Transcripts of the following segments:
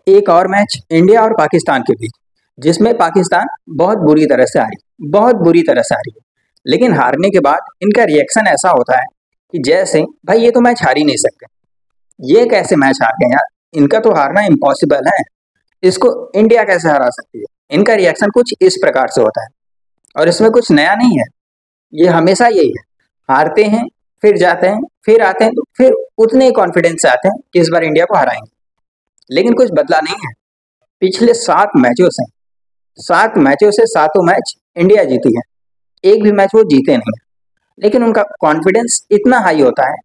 एक और match India और पाकिस्तान के बीच, जिसमें पाकिस्तान बहुत बुरी तरह से हारी, बहुत बुरी तरह से हारी। लेकिन हारने के बाद इनका रिएक्शन ऐसा होता है कि जैसे भाई ये तो मैच हार ही नहीं सकते, ये कैसे मैच हार गए यार, इनका तो हारना इम्पॉसिबल है, इसको इंडिया कैसे हरा सकती है। इनका रिएक्शन कुछ इस प्रकार से होता है और इसमें कुछ नया नहीं है, ये हमेशा यही है। हारते हैं, फिर जाते हैं, फिर आते हैं, तो फिर उतने ही कॉन्फिडेंस से आते हैं कि इस बार इंडिया को हराएंगे। लेकिन कुछ बदला नहीं है। पिछले 7 मैचों से सातों मैच इंडिया जीती है, एक भी मैच वो जीते नहीं है। लेकिन उनका कॉन्फिडेंस इतना हाई होता है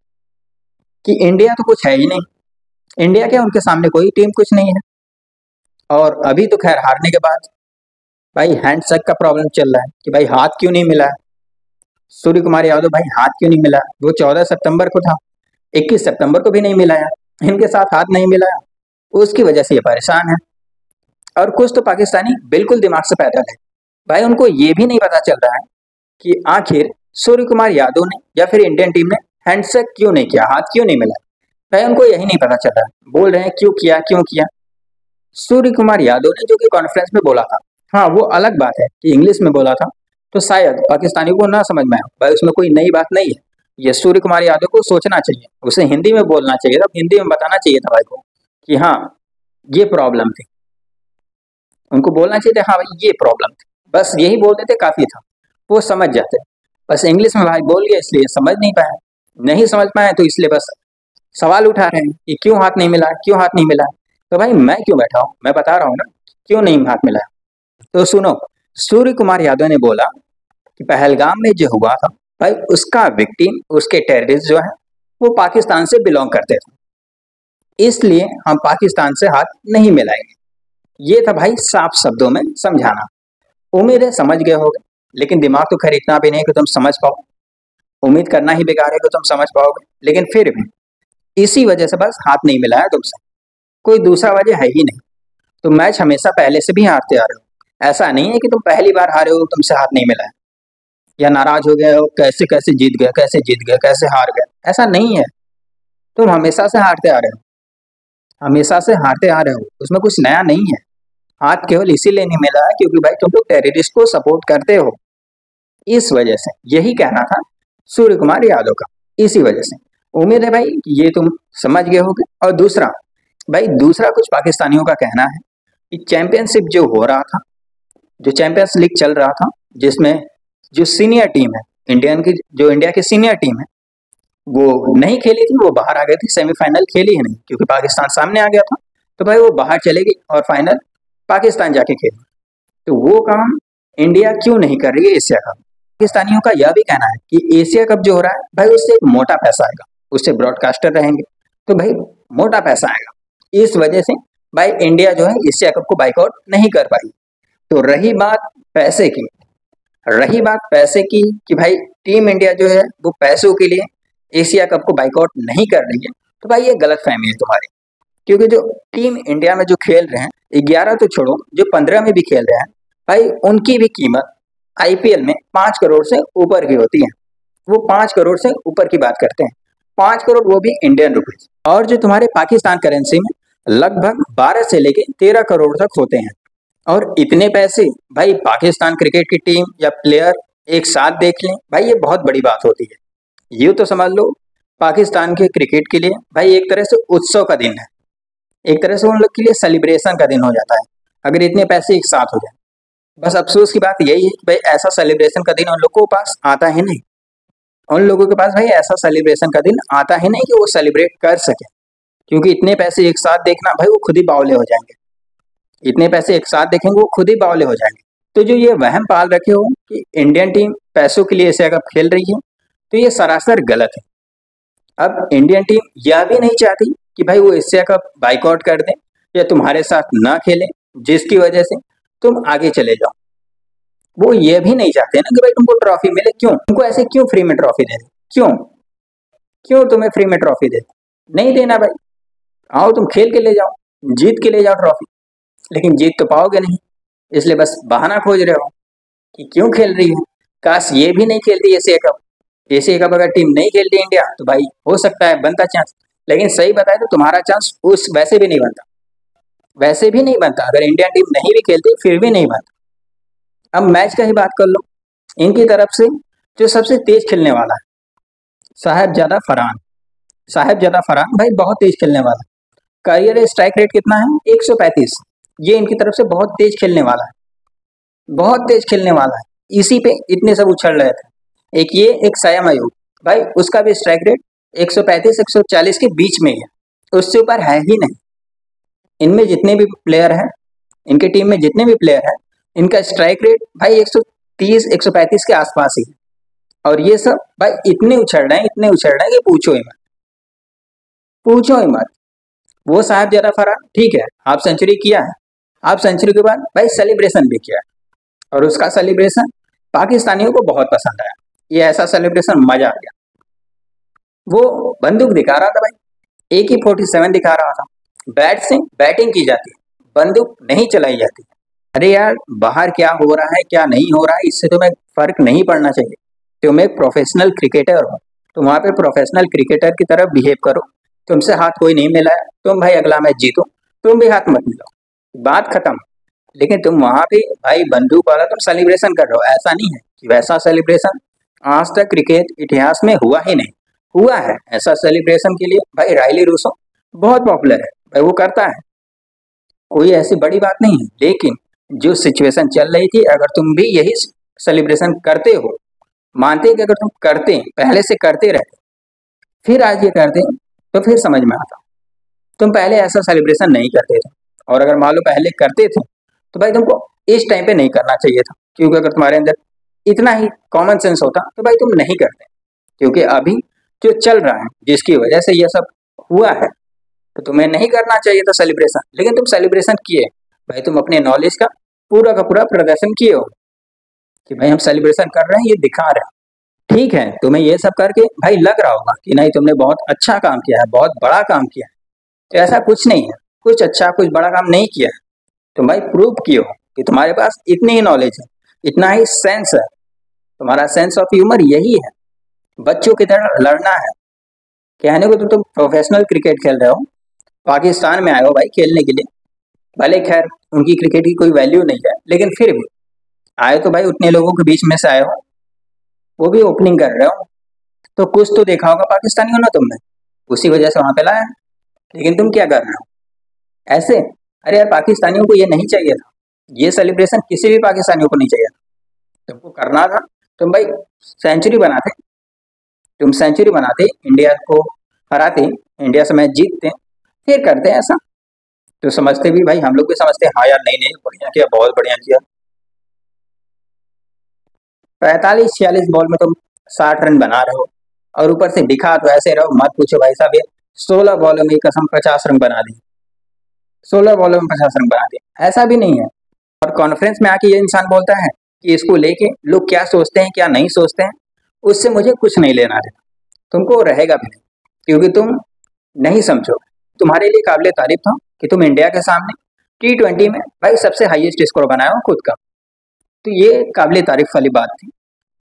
कि इंडिया तो कुछ है ही नहीं, इंडिया क्या, उनके सामने कोई टीम कुछ नहीं है। और अभी तो खैर हारने के बाद भाई हैंडशेक का प्रॉब्लम चल रहा है कि भाई हाथ क्यों नहीं मिला है सूर्य कुमार यादव, भाई हाथ क्यों नहीं मिला। वो 14 सितंबर को था, 21 सितंबर को भी नहीं मिलाया, इनके साथ हाथ नहीं मिलाया, उसकी वजह से ये परेशान है। और कुछ तो पाकिस्तानी बिल्कुल दिमाग से पैदल है, भाई उनको ये भी नहीं पता चल रहा है कि आखिर सूर्य कुमार यादव ने या फिर इंडियन टीम ने हैंडशेक क्यों नहीं किया, हाथ क्यों नहीं मिला। भाई उनको यही नहीं पता चल रहा है, बोल रहे हैं क्यों किया क्यों किया। सूर्य कुमार यादव ने जो कि कॉन्फ्रेंस में बोला था, हाँ वो अलग बात है कि इंग्लिश में बोला था तो शायद पाकिस्तानियों को ना समझ में आया, भाई उसमें कोई नई बात नहीं है। ये सूर्य कुमार यादव को सोचना चाहिए, उसे हिंदी में बोलना चाहिए था, हिंदी में बताना चाहिए था भाई को कि हाँ ये प्रॉब्लम थी। उनको बोलना चाहिए था हाँ भाई ये प्रॉब्लम थी, बस यही बोल देते काफ़ी था, वो समझ जाते। बस इंग्लिश में भाई बोल गया इसलिए समझ नहीं पाए, नहीं समझ पाए तो इसलिए बस सवाल उठा रहे हैं कि क्यों हाथ नहीं मिला, क्यों हाथ नहीं मिला। तो भाई मैं क्यों बैठा हूँ, मैं बता रहा हूँ ना क्यों नहीं हाथ मिला। तो सुनो, सूर्य कुमार यादव ने बोला कि पहलगाम में जो हुआ था भाई उसका विक्टिम, उसके टेररिस्ट जो है वो पाकिस्तान से बिलोंग करते थे, इसलिए हम पाकिस्तान से हाथ नहीं मिलाएंगे। ये था भाई साफ शब्दों में समझाना। उम्मीद है समझ गए होगे, लेकिन दिमाग तो खैर इतना भी नहीं कि तुम समझ पाओ, उम्मीद करना ही बेकार है कि तुम समझ पाओगे। लेकिन फिर भी इसी वजह से बस हाथ नहीं मिलाया तुमसे, कोई दूसरा वजह है ही नहीं। तुम मैच हमेशा पहले से भी हारते आ रहे हो, ऐसा नहीं है कि तुम पहली बार हारे हो तुमसे हाथ नहीं मिला है या नाराज हो गए हो कैसे कैसे जीत गए, कैसे जीत गए, कैसे हार गए, ऐसा नहीं है। तुम हमेशा से हारते आ रहे हो, हमेशा से हारते आ रहे हो, उसमें कुछ नया नहीं है। हाथ केवल इसीलिए नहीं मिला है क्योंकि भाई तुम लोग टेररिस्ट को सपोर्ट करते हो, इस वजह से। यही कहना था सूर्य कुमार यादव का, इसी वजह से। उम्मीद है भाई ये तुम समझ गए होगे। और दूसरा भाई, दूसरा कुछ पाकिस्तानियों का कहना है कि चैंपियनशिप जो हो रहा था, जो चैंपियंस लीग चल रहा था, जिसमें जो सीनियर टीम है इंडियन की, जो इंडिया की सीनियर टीम है वो नहीं खेली थी, वो बाहर आ गई थी, सेमीफाइनल खेली है नहीं क्योंकि पाकिस्तान सामने आ गया था। तो भाई वो बाहर चले गई और फाइनल पाकिस्तान जाके खेली। तो वो काम इंडिया क्यों नहीं कर रही है एशिया कप। पाकिस्तानियों का यह भी कहना है कि एशिया कप जो हो रहा है भाई उससे एक मोटा पैसा आएगा, उससे ब्रॉडकास्टर रहेंगे तो भाई मोटा पैसा आएगा, इस वजह से भाई इंडिया जो है एशिया कप को बाइकआउट नहीं कर पाई। तो रही बात पैसे की, रही बात पैसे की कि भाई टीम इंडिया जो है वो पैसों के लिए एशिया कप को बाइकआउट नहीं कर रही है, तो भाई ये गलत फहमी है तुम्हारी। क्योंकि जो टीम इंडिया में जो खेल रहे हैं 11 तो छोड़ो, जो 15 में भी खेल रहे हैं भाई उनकी भी कीमत आईपीएल में 5 करोड़ से ऊपर की होती है। वो 5 करोड़ से ऊपर की बात करते हैं, 5 करोड़ वो भी इंडियन रुपीज। और जो तुम्हारे पाकिस्तान करेंसी में लगभग 12 से लेके 13 करोड़ तक होते हैं। और इतने पैसे भाई पाकिस्तान क्रिकेट की टीम या प्लेयर एक साथ देख लें भाई ये बहुत बड़ी बात होती है। यूँ तो समझ लो पाकिस्तान के क्रिकेट के लिए भाई एक तरह से उत्सव का दिन है, एक तरह से उन लोग के लिए सेलिब्रेशन का दिन हो जाता है अगर इतने पैसे एक साथ हो जाए। बस अफसोस की बात यही है कि भाई ऐसा सेलिब्रेशन का दिन उन लोगों के पास आता है नहीं, उन लोगों के पास भाई ऐसा सेलिब्रेशन का दिन आता है नहीं कि वो सेलिब्रेट कर सके। क्योंकि इतने पैसे एक साथ देखना भाई वो खुद ही बावले हो जाएंगे, इतने पैसे एक साथ देखेंगे वो खुद ही बावले हो जाएंगे। तो जो ये वहम पाल रखे हो कि इंडियन टीम पैसों के लिए एशिया कप खेल रही है, तो ये सरासर गलत है। अब इंडियन टीम यह भी नहीं चाहती कि भाई वो एशिया कप बाइकआउट कर दें या तुम्हारे साथ ना खेलें जिसकी वजह से तुम आगे चले जाओ। वो ये भी नहीं चाहते ना कि भाई तुमको ट्रॉफी मिले, क्यों तुमको ऐसे क्यों फ्री में ट्रॉफी दे, क्यों क्यों तुम्हें फ्री में ट्रॉफी दे, नहीं देना भाई। आओ तुम खेल के ले जाओ, जीत के ले जाओ ट्रॉफी, लेकिन जीत तो पाओगे नहीं, इसलिए बस बहाना खोज रहे हो कि क्यों खेल रही है। काश ये भी नहीं खेलती एशिया कप, एशिया कप अगर टीम नहीं खेलती इंडिया तो भाई हो सकता है बनता चांस, लेकिन सही बताए तो तुम्हारा चांस उस वैसे भी नहीं बनता। वैसे भी नहीं बनता, अगर इंडियन टीम नहीं भी खेलती फिर भी नहीं बनता। अब मैच का ही बात कर लो, इनकी तरफ से जो सबसे तेज खेलने वाला है साहेबजादा फरहान। साहेबजादा फरहान भाई बहुत तेज खेलने वाला है। करियर स्ट्राइक रेट कितना है? 135। ये इनकी तरफ से बहुत तेज खेलने वाला है, बहुत तेज खेलने वाला है। इसी पे इतने सब उछल रहे थे। एक ये, एक सयम अयूब, भाई उसका भी स्ट्राइक रेट 135 140 के बीच में ही है, उससे ऊपर है ही नहीं। इनमें जितने भी प्लेयर हैं, इनके टीम में जितने भी प्लेयर हैं, इनका स्ट्राइक रेट भाई 130 135 के आसपास ही है। और ये सब भाई इतने उछल रहे हैं, इतने उछल रहे हैं कि पूछो ही मत, पूछो ही मत। वो साहब फरहान ठीक है, हाफ सेंचुरी किया है, हाफ सेंचुरी के बाद भाई सेलिब्रेशन भी किया है, और उसका सेलिब्रेशन पाकिस्तानियों को बहुत पसंद आया। ये ऐसा सेलिब्रेशन मजा आ गया। वो बंदूक दिखा रहा था भाई, AK-47 दिखा रहा था। बैट से बैटिंग की जाती है, बंदूक नहीं चलाई जाती। अरे यार, बाहर क्या हो रहा है क्या नहीं हो रहा है इससे तुम्हें फर्क नहीं पड़ना चाहिए। तुम एक प्रोफेशनल क्रिकेटर हो, तुम वहाँ पे प्रोफेशनल क्रिकेटर की तरह बिहेव करो। तुमसे हाथ कोई नहीं मिलाया, तुम भाई अगला मैच जीतो, तुम भी हाथ मत मिलाओ, बात खत्म। लेकिन तुम वहाँ पे भाई बंदूक वाला तुम सेलिब्रेशन कर रहे हो, ऐसा नहीं है कि वैसा सेलिब्रेशन आज तक क्रिकेट इतिहास में हुआ ही नहीं। हुआ है ऐसा सेलिब्रेशन के लिए भाई रायली रूसो बहुत पॉपुलर है भाई, वो करता है, कोई ऐसी बड़ी बात नहीं है। लेकिन जो सिचुएशन चल रही थी, अगर तुम भी यही सेलिब्रेशन करते हो, मानते कि अगर तुम करते पहले से करते रहते फिर आज ये करते तो फिर समझ में आता। तुम पहले ऐसा सेलिब्रेशन नहीं करते थे, और अगर मान लो पहले करते थे तो भाई तुमको इस टाइम पे नहीं करना चाहिए था, क्योंकि अगर तुम्हारे अंदर इतना ही कॉमन सेंस होता तो भाई तुम नहीं करते। क्योंकि अभी जो चल रहा है, जिसकी वजह से ये सब हुआ है, तो तुम्हें नहीं करना चाहिए था सेलिब्रेशन, लेकिन तुम सेलिब्रेशन किए। भाई तुम अपने नॉलेज का पूरा प्रदर्शन किए हो कि भाई हम सेलिब्रेशन कर रहे हैं, ये दिखा रहे हैं। ठीक है, तुम्हें ये सब करके भाई लग रहा होगा कि नहीं तुमने बहुत अच्छा काम किया है, बहुत बड़ा काम किया है, तो ऐसा कुछ नहीं है। कुछ अच्छा कुछ बड़ा काम नहीं किया है, तुम भाई प्रूव किए हो कि तुम्हारे पास इतनी ही नॉलेज है, इतना ही सेंस है, तुम्हारा सेंस ऑफ ह्यूमर यही है, बच्चों की तरह लड़ना है। कहने को तो तुम प्रोफेशनल क्रिकेट खेल रहे हो, पाकिस्तान में आए हो भाई खेलने के लिए, भले खैर उनकी क्रिकेट की कोई वैल्यू नहीं है, लेकिन फिर भी आए तो भाई उतने लोगों के बीच में से आए हो, वो भी ओपनिंग कर रहे हो, तो कुछ तो देखा होगा पाकिस्तानियों ने तुमने, उसी वजह से वहां पे लाया। लेकिन तुम क्या कर रहे हो ऐसे? अरे यार, पाकिस्तानियों को ये नहीं चाहिए था, ये सेलिब्रेशन किसी भी पाकिस्तानियों को नहीं चाहिए था। तुमको करना था, तुम भाई सेंचुरी बनाते, तुम सेंचुरी बनाते, इंडिया को हराते, इंडिया से मैच जीतते, फिर करते ऐसा। तो समझते भी भाई, हम लोग भी समझते हाँ यार नहीं नहीं बढ़िया किया, बहुत बढ़िया किया। 45 46 बॉल में तुम 60 रन बना रहे हो, और ऊपर से दिखा तो ऐसे रहो, मत पूछो भाई साहब। ये 16 बॉलों में कसम 50 रन बना दी, 16 बॉलों में 50 रन बना दिए, ऐसा भी नहीं है। और कॉन्फ्रेंस में आके ये इंसान बोलता है कि इसको लेके लोग क्या सोचते हैं क्या नहीं सोचते हैं, उससे मुझे कुछ नहीं लेना देना, तुमको रहेगा भी नहीं, क्योंकि तुम नहीं समझो। तुम्हारे लिए काबिल तारीफ था कि तुम इंडिया के सामने T20 में भाई सबसे हाईएस्ट स्कोर बनाया हो खुद का, तो ये काबिल तारीफ वाली बात थी।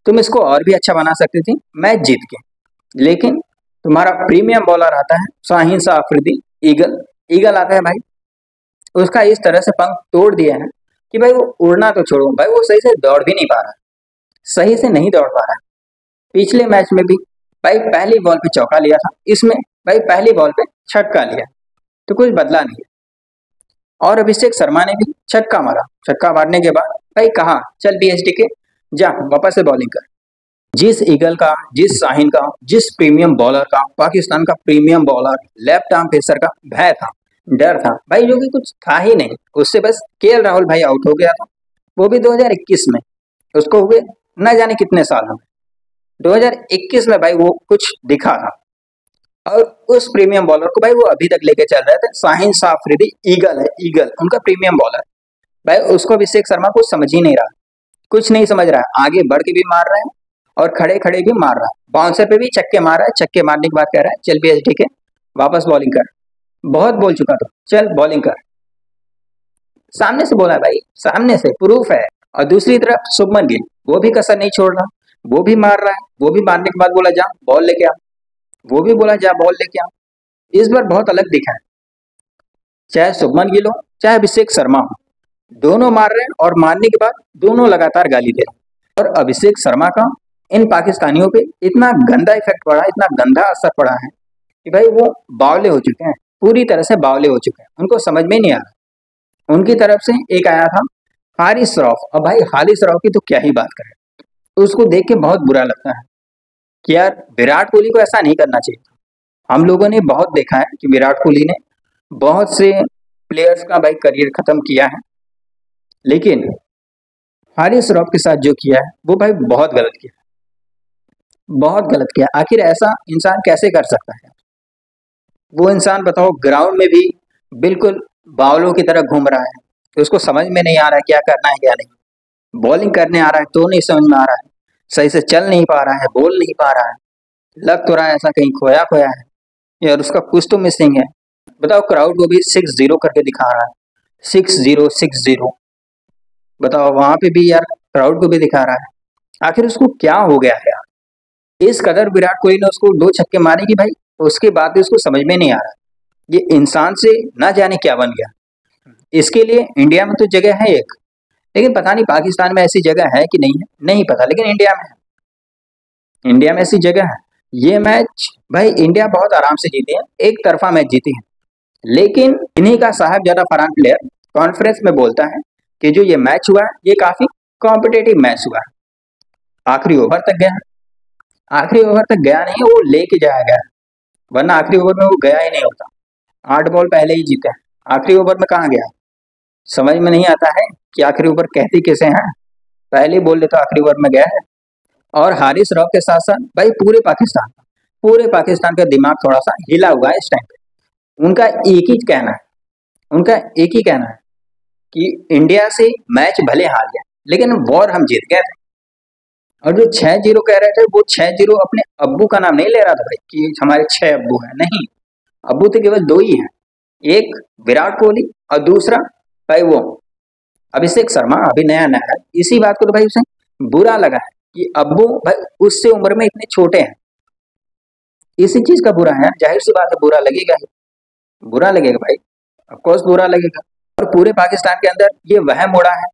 तुम इसको और भी अच्छा बना सकती थी मैच जीत के, लेकिन तुम्हारा प्रीमियम बॉलर आता है शाहीन शाह अफरीदी, ईगल, ईगल आता है भाई, उसका इस तरह से पंख तोड़ दिया है कि भाई वो उड़ना तो छोड़ो भाई, वो सही से दौड़ भी नहीं पा रहा, सही से नहीं दौड़ पा रहा। पिछले मैच में भी भाई पहली बॉल पे चौका लिया था, इसमें भाई पहली बॉल पे छक्का लिया, तो कुछ बदला नहीं। और अभिषेक शर्मा ने भी छक्का मारा, छक्का मारने के बाद भाई कहा चल BSD के जा वापस से बॉलिंग कर। जिस ईगल का, जिस शाहीन का, जिस प्रीमियम बॉलर का, पाकिस्तान का premium bowler, left arm pacer का भय था, डर था भाई, जो कि कुछ था ही नहीं, उससे बस KL राहुल भाई आउट हो गया था, वो भी 2021 में, उसको हुए न जाने कितने साल में, 2021 में भाई वो कुछ दिखा था। और उस प्रीमियम बॉलर को भाई वो अभी तक लेके चल रहे थे, शाहीन शाह अफरीदी, ईगल है, ईगल उनका प्रीमियम बॉलर भाई, उसको अभिषेक शर्मा कुछ समझ ही नहीं रहा, कुछ नहीं समझ रहा है, आगे बढ़ के भी मार रहा है और खड़े खड़े भी मार रहा है, बाउंसर पे भी छक्के मार रहा है, छक्के मारने के बाद कह रहा है चल BSD के वापस बॉलिंग कर, बहुत बोल चुका तो चल बॉलिंग कर। सामने से बोला भाई, सामने से प्रूफ है। और दूसरी तरफ शुभमन गिल, वो भी कसर नहीं छोड़ रहा, वो भी मार रहा है, वो भी मारने के बाद बोला जा बॉल लेके आ, वो भी बोला जा बॉल लेके आ। इस बार बहुत अलग दिखा है, चाहे शुभमन गिल हो चाहे अभिषेक शर्मा हो, दोनों मार रहे हैं और मारने के बाद दोनों लगातार गाली दे रहे हैं। और अभिषेक शर्मा का इन पाकिस्तानियों पे इतना गंदा इफेक्ट पड़ा, इतना गंदा असर पड़ा है कि भाई वो बावले हो चुके हैं, पूरी तरह से बावले हो चुके हैं। उनको समझ में नहीं आ रहा। उनकी तरफ से एक आया था हारिस रऊफ। अब भाई हारिस रऊफ की तो क्या ही बात करें, उसको देख के बहुत बुरा लगता है कि यार विराट कोहली को ऐसा नहीं करना चाहिए। हम लोगों ने बहुत देखा है कि विराट कोहली ने बहुत से प्लेयर्स का भाई करियर खत्म किया है, लेकिन हारिस रऊफ के साथ जो किया है वो भाई बहुत गलत किया, बहुत गलत किया। आखिर ऐसा इंसान कैसे कर सकता है? वो इंसान बताओ ग्राउंड में भी बिल्कुल बावलों की तरह घूम रहा है, तो उसको समझ में नहीं आ रहा है क्या करना है क्या नहीं। बॉलिंग करने आ रहा है तो नहीं समझ में आ रहा है, सही से चल नहीं पा रहा है, बोल नहीं पा रहा है, लग तो रहा है ऐसा कहीं खोया खोया है यार, उसका कुछ तो मिसिंग है। बताओ क्राउड को भी 6-0 करके दिखा रहा है, 6-0 6-0। बताओ वहां पे भी यार क्राउड को भी दिखा रहा है। आखिर उसको क्या हो गया है यार? इस कदर विराट कोहली ने उसको 2 छक्के मारे कि भाई उसके बाद भी उसको समझ में नहीं आ रहा ये इंसान से ना जाने क्या बन गया। इसके लिए इंडिया में तो जगह है एक, लेकिन पता नहीं पाकिस्तान में ऐसी जगह है कि नहीं है, नहीं पता, लेकिन इंडिया में है। इंडिया में ऐसी जगह है। ये मैच भाई इंडिया बहुत आराम से जीती है, एक तरफा मैच जीती है, लेकिन इन्हीं का साहबजादा फरहान प्लेयर कॉन्फ्रेंस में बोलता है कि जो ये मैच हुआ है ये काफी कॉम्पिटेटिव मैच हुआ है। आखिरी ओवर तक गया, आखिरी ओवर तक गया नहीं, वो लेके जाया गया, वरना आखिरी ओवर में वो गया ही नहीं होता। 8 बॉल पहले ही जीते, आखिरी ओवर में कहाँ गया? समझ में नहीं आता है कि आखिरी ओवर कहते कैसे हैं, पहले ही बोल देते आखिरी ओवर में गया है। और हारिस रऊफ के साथ साथ भाई पूरे पाकिस्तान का दिमाग थोड़ा सा हिला हुआ है इस टाइम पे। उनका एक ही कहना है, उनका एक ही कहना है कि इंडिया से मैच भले हार गया लेकिन वॉर हम जीत गए थे। और जो 6-0 कह रहे थे वो 6-0 अपने अब्बू का नाम नहीं ले रहा था भाई कि हमारे 6 अब्बू हैं, नहीं, अब्बू तो केवल 2 ही हैं, एक विराट कोहली और दूसरा भाई वो अभिषेक शर्मा, अभी नया नया है। इसी बात को तो भाई उसे बुरा लगा है कि अब्बू भाई उससे उम्र में इतने छोटे हैं, इसी चीज का बुरा है। जाहिर सी बात है बुरा लगेगा ही, बुरा लगेगा भाई, ऑफकोर्स बुरा लगेगा। और पूरे पाकिस्तान के अंदर ये वहम उड़ा है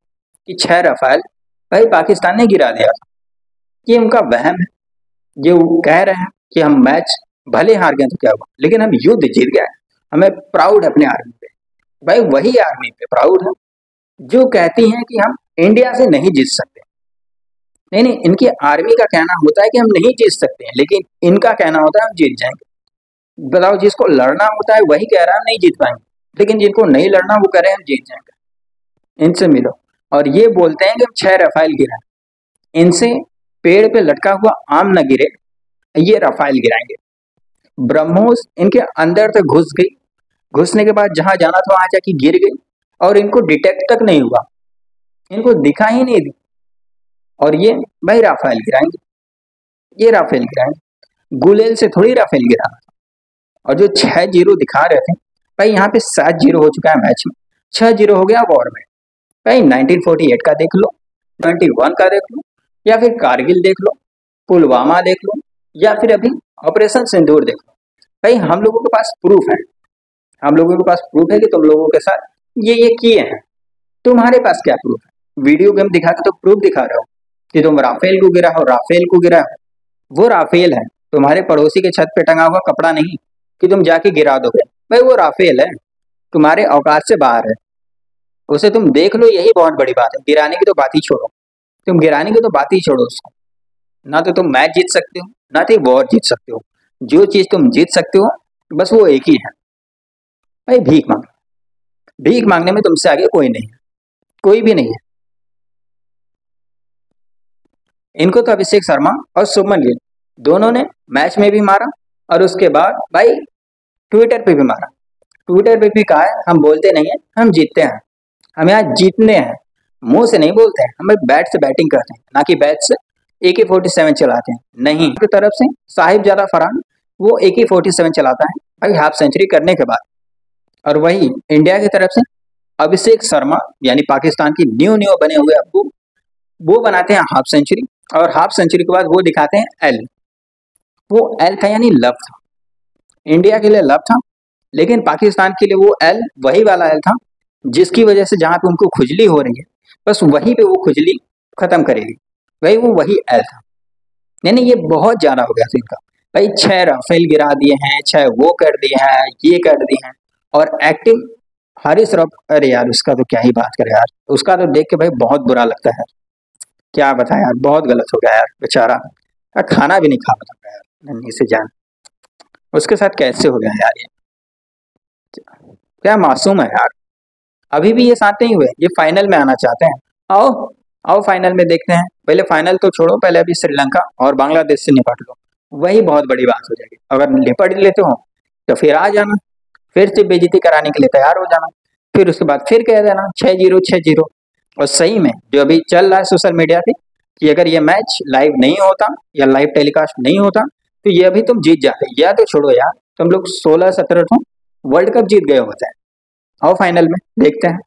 कि 6 रफाल भाई पाकिस्तान ने गिरा दिया, ये उनका वहम है। ये वो कह रहे हैं कि हम मैच भले हार गए तो क्या हुआ, लेकिन हम युद्ध जीत गए, हमें प्राउड है अपने आर्मी पे। भाई वही आर्मी पे प्राउड है जो कहती है कि हम इंडिया से नहीं जीत सकते। नहीं नहीं, इनकी आर्मी का कहना होता है कि हम नहीं जीत सकते हैं, लेकिन इनका कहना होता है हम जीत जाएंगे। बताओ, जिसको लड़ना होता है वही कह रहा है हम नहीं जीत पाएंगे, लेकिन जिनको नहीं लड़ना वो कह रहे हैं हम जीत जाएंगे। इनसे मिलो और ये बोलते हैं कि हम 6 रफाइल गिराए, इनसे पेड़ पे लटका हुआ आम न गिरे, ये रफाइल गिराएंगे। ब्रह्मोस इनके अंदर तक घुस गई, घुसने के बाद जहां जाना था वहां जाके गिर गई और इनको डिटेक्ट तक नहीं हुआ, इनको दिखा ही नहीं दी, और ये भाई राफेल गिराएंगे, ये राफेल गिराएंगे। गुलेल से थोड़ी राफेल गिराना। और जो 6-0 दिखा रहे थे भाई, यहाँ पे 7-0 हो चुका है मैच में, 6-0 हो गया वॉर में। भाई 1948 का देख लो, 21 का देख लो, या फिर कारगिल देख लो, पुलवामा देख लो, या फिर अभी ऑपरेशन सिंदूर देख लो। भाई हम लोगों के पास प्रूफ है, हम लोगों के पास प्रूफ है कि तुम लोगों के साथ ये किए हैं। तुम्हारे पास क्या प्रूफ है? वीडियो गेम दिखा के तो प्रूफ दिखा रहे हो कि तुम राफेल को गिरा हो, राफेल को गिरा हो। वो राफेल है, तुम्हारे पड़ोसी के छत पे टंगा हुआ कपड़ा नहीं कि तुम जाके गिरा दोगे। भाई वो राफेल है, तुम्हारे औकात से बाहर है, उसे तुम देख लो, यही बहुत बड़ी बात है। गिराने की तो बात ही छोड़ो, तुम गिराने की तो बात ही छोड़ो उसको। ना तो तुम मैच जीत सकते हो, ना तो वॉर जीत सकते हो। जो चीज तुम जीत सकते हो बस वो एक ही है, भाई भीख मांगना। भीख मांगने में तुमसे आगे कोई नहीं है, कोई भी नहीं है। इनको तो अभिषेक शर्मा और शुभमन गिल दोनों ने मैच में भी मारा और उसके बाद भाई ट्विटर पे भी मारा। ट्विटर पे भी कहा है हम बोलते नहीं है, हम जीतते हैं, हम यहाँ जीतने हैं, मुंह से नहीं बोलते हैं, हम बैट से बैटिंग करते हैं, ना कि बैट से AK-47 चलाते हैं। नहीं, की तरफ से साहिबजादा फरहान वो AK-47 चलाता है भाई हाफ सेंचुरी करने के बाद। और वही इंडिया की तरफ से अभिषेक शर्मा यानी पाकिस्तान की न्यू बने हुए अब्बू, वो बनाते हैं हाफ सेंचुरी, और हाफ सेंचुरी के बाद वो दिखाते हैं एल। वो एल था यानी लव था, इंडिया के लिए लव था, लेकिन पाकिस्तान के लिए वो एल वही वाला एल था जिसकी वजह से जहाँ पे उनको खुजली हो रही है बस वहीं पे वो खुजली खत्म करेगी। वही एल था। नहीं ये बहुत ज्यादा हो गया था इनका। भाई 6 राफेल गिरा दिए हैं, 6 वो कर दिए हैं, ये कर दिए हैं। और एक्टिंग हारिस रॉफ, अरे यार उसका तो क्या ही बात करें यार, उसका तो देख के भाई बहुत बुरा लगता है। क्या बताएं यार, बहुत गलत हो गया यार बेचारा। खाना भी नहीं खा पाता यार नन्ही से जान। उसके साथ कैसे हो गया यार ये, क्या मासूम है यार। अभी भी ये साथ नहीं हुए, ये फाइनल में आना चाहते हैं। आओ आओ फाइनल में देखते हैं। पहले फाइनल तो छोड़ो, पहले अभी श्रीलंका और बांग्लादेश से निपट लो, वही बहुत बड़ी बात हो जाएगी। अगर निपट लेते हो तो फिर आ जाना, फिर से बेइज्जती कराने के लिए तैयार हो जाना। फिर उसके बाद फिर कह देना 6-0 6-0। और सही में जो अभी चल रहा है सोशल मीडिया पे कि अगर ये मैच लाइव नहीं होता या लाइव टेलीकास्ट नहीं होता तो ये अभी तुम जीत जाते। या तो छोड़ो यार, तुम लोग 16-17 वर्ल्ड कप जीत गए होते हैं। आओ फाइनल में देखते हैं।